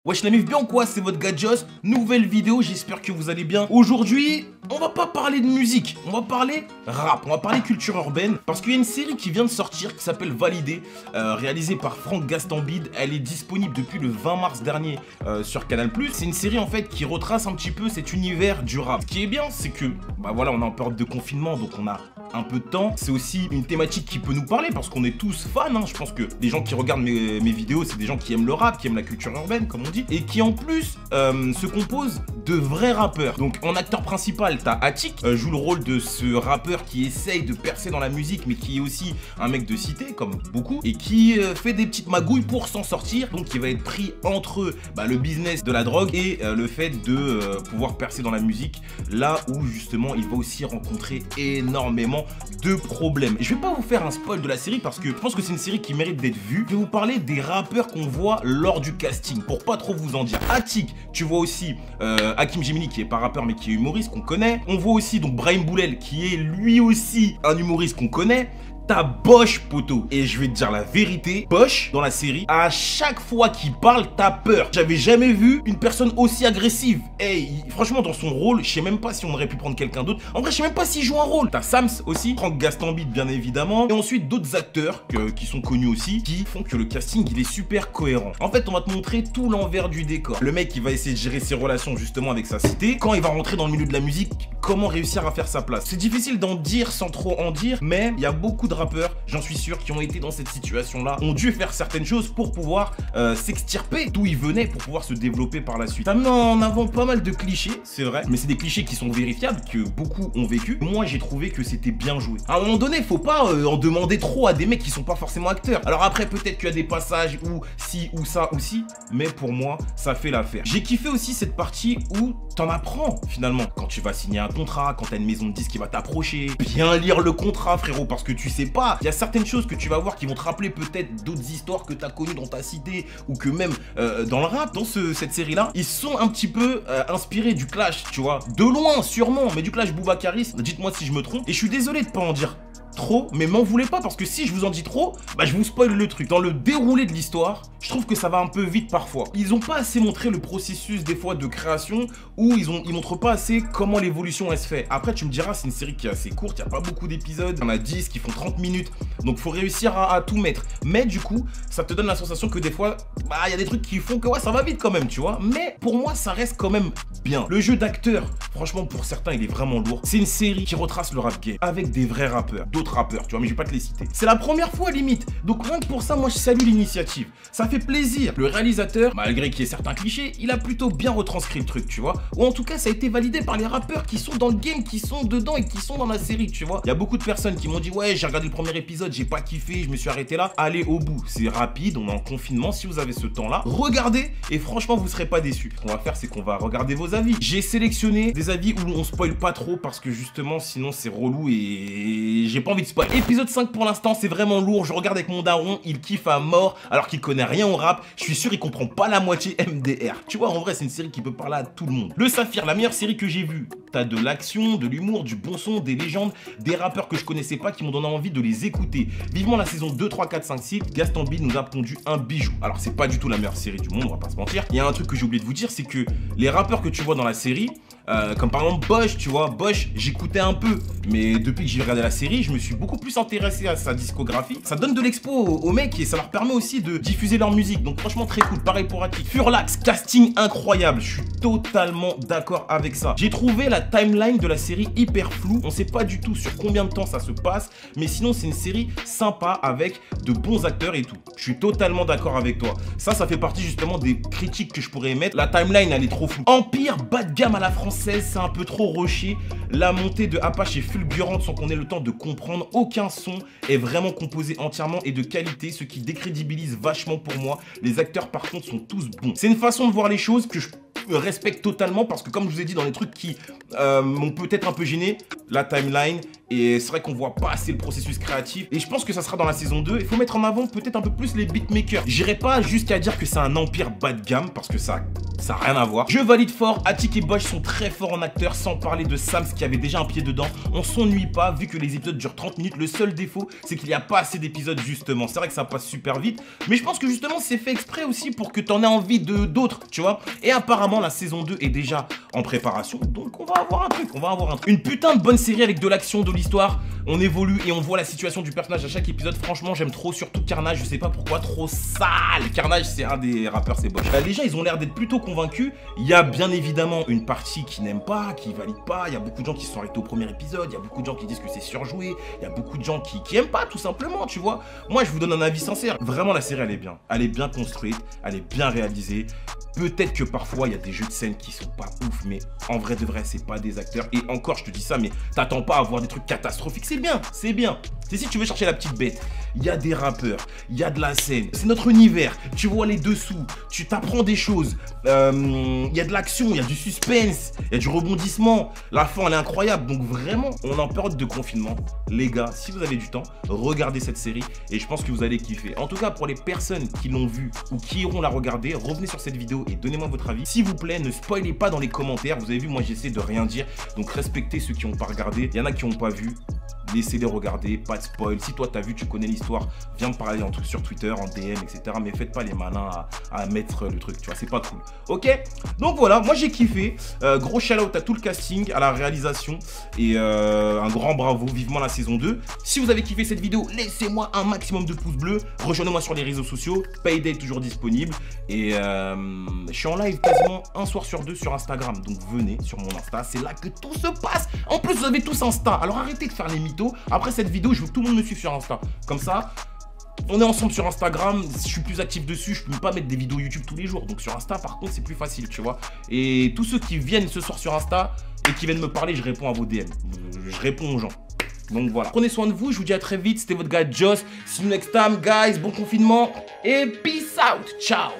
Wesh la mif bien ou quoi, c'est votre gars Joss, nouvelle vidéo, j'espère que vous allez bien. Aujourd'hui, on va pas parler de musique, on va parler rap, on va parler culture urbaine. Parce qu'il y a une série qui vient de sortir qui s'appelle Validé, réalisée par Franck Gastambide. Elle est disponible depuis le 20 mars dernier sur Canal+. C'est une série en fait qui retrace un petit peu cet univers du rap. Ce qui est bien, c'est que, bah voilà, on est en période de confinement, donc on a un peu de temps. C'est aussi une thématique qui peut nous parler parce qu'on est tous fans, hein. Je pense que les gens qui regardent mes vidéos, c'est des gens qui aiment le rap, qui aiment la culture urbaine, comme on dit, et qui en plus se composent de vrais rappeurs. Donc en acteur principal, t'as Attic, joue le rôle de ce rappeur qui essaye de percer dans la musique, mais qui est aussi un mec de cité, comme beaucoup, et qui fait des petites magouilles pour s'en sortir. Donc il va être pris entre le business de la drogue et le fait de pouvoir percer dans la musique, là où justement il va aussi rencontrer énormément de problèmes. Et je vais pas vous faire un spoil de la série parce que je pense que c'est une série qui mérite d'être vue. Je vais vous parler des rappeurs qu'on voit lors du casting, pour pas trop vous en dire. Attic, tu vois aussi Hakim Gemini qui est pas rappeur mais qui est humoriste qu'on connaît. On voit aussi donc Brahim Boulel qui est lui aussi un humoriste qu'on connaît. T'as Bosch, poteau. Et je vais te dire la vérité, Bosch, dans la série, à chaque fois qu'il parle, t'as peur. J'avais jamais vu une personne aussi agressive. Hey, franchement, dans son rôle, je sais même pas si on aurait pu prendre quelqu'un d'autre. En vrai, je sais même pas s'il joue un rôle. T'as Sams aussi, Franck Gastambide, bien évidemment. Et ensuite, d'autres acteurs qui sont connus aussi, qui font que le casting, il est super cohérent. En fait, on va te montrer tout l'envers du décor. Le mec, il va essayer de gérer ses relations, justement, avec sa cité. Quand il va rentrer dans le milieu de la musique, comment réussir à faire sa place. C'est difficile d'en dire sans trop en dire, mais il y a beaucoup de rappeurs, j'en suis sûr, qui ont été dans cette situation-là, ont dû faire certaines choses pour pouvoir s'extirper d'où ils venaient, pour pouvoir se développer par la suite. Ça met en avant pas mal de clichés, c'est vrai, mais c'est des clichés qui sont vérifiables, que beaucoup ont vécu. Moi, j'ai trouvé que c'était bien joué. À un moment donné, faut pas en demander trop à des mecs qui sont pas forcément acteurs. Alors après, peut-être qu'il y a des passages où si, ou ça, ou si, mais pour moi, ça fait l'affaire. J'ai kiffé aussi cette partie où t'en apprends, finalement. Quand tu vas signer un contrat, quand t'as une maison de disques qui va t'approcher, bien lire le contrat, frérot, parce que tu sais pas. Il y a certaines choses que tu vas voir qui vont te rappeler peut-être d'autres histoires que tu as connues dans ta cité ou que même dans le rap, dans cette série-là. Ils sont un petit peu inspirés du Clash, tu vois. De loin, sûrement, mais du Clash Boubacaris. Dites-moi si je me trompe. Et je suis désolé de pas en dire trop, mais m'en voulez pas parce que si je vous en dis trop, je vous spoil le truc. Dans le déroulé de l'histoire, je trouve que ça va un peu vite parfois. Ils ont pas assez montré le processus des fois de création, ou ils montrent pas assez comment l'évolution elle se fait. Après tu me diras, c'est une série qui est assez courte, il y a pas beaucoup d'épisodes, il y en a 10 qui font 30 minutes, donc faut réussir à tout mettre. Mais du coup, ça te donne la sensation que des fois, il y a des trucs qui font que ouais, ça va vite quand même, tu vois. Mais pour moi, ça reste quand même bien. Le jeu d'acteur, franchement pour certains, il est vraiment lourd. C'est une série qui retrace le rap game avec des vrais rappeurs, d'autres rappeurs, tu vois, mais je vais pas te les citer. C'est la première fois limite, donc rien que pour ça, moi je salue l'initiative. Ça fait plaisir. Le réalisateur, malgré qu'il y ait certains clichés, il a plutôt bien retranscrit le truc, tu vois. Ou en tout cas, ça a été validé par les rappeurs qui sont dans le game, qui sont dedans et qui sont dans la série, tu vois. Il y a beaucoup de personnes qui m'ont dit ouais, j'ai regardé le premier épisode, j'ai pas kiffé, je me suis arrêté là. Allez au bout, c'est rapide, on est en confinement. Si vous avez ce temps-là, regardez et franchement, vous serez pas déçus. Ce qu'on va faire, c'est qu'on va regarder vos avis. J'ai sélectionné des avis où on spoil pas trop parce que justement, sinon c'est relou et j'ai pas envie de spoil. Épisode 5 pour l'instant, c'est vraiment lourd. Je regarde avec mon daron, il kiffe à mort alors qu'il connaît rien au rap. Je suis sûr il comprend pas la moitié MDR. Tu vois, en vrai, c'est une série qui peut parler à tout le monde. Le Saphir, la meilleure série que j'ai vue. T'as de l'action, de l'humour, du bon son, des légendes, des rappeurs que je connaissais pas qui m'ont donné envie de les écouter. Vivement la saison 2, 3, 4, 5, 6. Gastambide nous a pondu un bijou. Alors, c'est pas du tout la meilleure série du monde, on va pas se mentir. Il y a un truc que j'ai oublié de vous dire, c'est que les rappeurs que tu vois dans la série, comme par exemple Bosch, tu vois, Bosch, j'écoutais un peu. Mais depuis que j'ai regardé la série, je me suis beaucoup plus intéressé à sa discographie. Ça donne de l'expo aux mecs et ça leur permet aussi de diffuser leur musique. Donc franchement très cool, pareil pour Attic. Furlax, casting incroyable, je suis totalement d'accord avec ça. J'ai trouvé la timeline de la série hyper floue. On sait pas du tout sur combien de temps ça se passe, mais sinon c'est une série sympa avec de bons acteurs et tout. Je suis totalement d'accord avec toi. Ça fait partie justement des critiques que je pourrais émettre. La timeline elle est trop floue. Empire, bas de gamme à la française, c'est un peu trop rushé. La montée de Apache est fulgurante sans qu'on ait le temps de comprendre. Aucun son est vraiment composé entièrement et de qualité, ce qui décrédibilise vachement pour moi. Les acteurs par contre sont tous bons. C'est une façon de voir les choses que je respecte totalement parce que comme je vous ai dit dans les trucs qui m'ont peut-être un peu gêné, la timeline Et c'est vrai qu'on voit pas assez le processus créatif. Et je pense que ça sera dans la saison 2. Il faut mettre en avant peut-être un peu plus les beatmakers. J'irai pas jusqu'à dire que c'est un empire bas de gamme, parce que ça a rien à voir. Je valide fort, Attic et Bosch sont très forts en acteurs, sans parler de Sams qui avait déjà un pied dedans. On s'ennuie pas, vu que les épisodes durent 30 minutes. Le seul défaut, c'est qu'il n'y a pas assez d'épisodes justement. C'est vrai que ça passe super vite, mais je pense que justement c'est fait exprès aussi pour que t'en aies envie d'autres, tu vois. Et apparemment la saison 2 est déjà en préparation, donc on va avoir un truc, Une putain de bonne série avec de l'action, de l'histoire. On évolue et on voit la situation du personnage à chaque épisode. Franchement, j'aime trop, surtout Carnage. Je sais pas pourquoi, trop sale. Carnage, c'est un des rappeurs, c'est Bosch. Les gens, ils ont l'air d'être plutôt convaincus. Il y a bien évidemment une partie qui n'aime pas, qui valide pas. Il y a beaucoup de gens qui se sont arrêtés au premier épisode. Il y a beaucoup de gens qui disent que c'est surjoué. Il y a beaucoup de gens qui aiment pas, tout simplement, tu vois. Moi, je vous donne un avis sincère. Vraiment, la série, elle est bien. Elle est bien construite. Elle est bien réalisée. Peut-être que parfois, il y a des jeux de scène qui sont pas ouf, mais en vrai de vrai, c'est pas des acteurs. Et encore, je te dis ça, mais t'attends pas à voir des trucs catastrophiques. C'est bien, c'est bien. C'est si tu veux chercher la petite bête. Il y a des rappeurs, il y a de la scène. C'est notre univers. Tu vois les dessous, tu t'apprends des choses. Il y a de l'action, il y a du suspense, il y a du rebondissement. La fin, elle est incroyable. Donc vraiment, on est en période de confinement. Les gars, si vous avez du temps, regardez cette série et je pense que vous allez kiffer. En tout cas, pour les personnes qui l'ont vue ou qui iront la regarder, revenez sur cette vidéo et donnez-moi votre avis. S'il vous plaît, ne spoilez pas dans les commentaires. Vous avez vu, moi, j'essaie de rien dire. Donc respectez ceux qui n'ont pas regardé. Il y en a qui n'ont pas vu. Laissez-les regarder, pas de spoil. Si toi t'as vu, tu connais l'histoire, viens me parler sur Twitter, en DM, etc. Mais faites pas les malins à mettre le truc, tu vois, c'est pas cool. Ok, donc voilà, moi j'ai kiffé. Gros shout-out à tout le casting, à la réalisation. Et un grand bravo, vivement la saison 2. Si vous avez kiffé cette vidéo, laissez-moi un maximum de pouces bleus. Rejoignez-moi sur les réseaux sociaux. Payday est toujours disponible. Et je suis en live quasiment un soir sur deux sur Instagram. Donc venez sur mon Insta, c'est là que tout se passe. En plus, vous avez tous Insta, alors arrêtez de faire les mythos. Après cette vidéo, je veux que tout le monde me suive sur Insta. Comme ça, on est ensemble sur Instagram. Je suis plus actif dessus. Je peux pas mettre des vidéos YouTube tous les jours. Donc sur Insta, par contre, c'est plus facile, tu vois. Et tous ceux qui viennent ce soir sur Insta et qui viennent me parler, je réponds à vos DM. Je réponds aux gens. Donc voilà. Prenez soin de vous. Je vous dis à très vite. C'était votre gars Joss. See you next time, guys. Bon confinement. Et peace out. Ciao.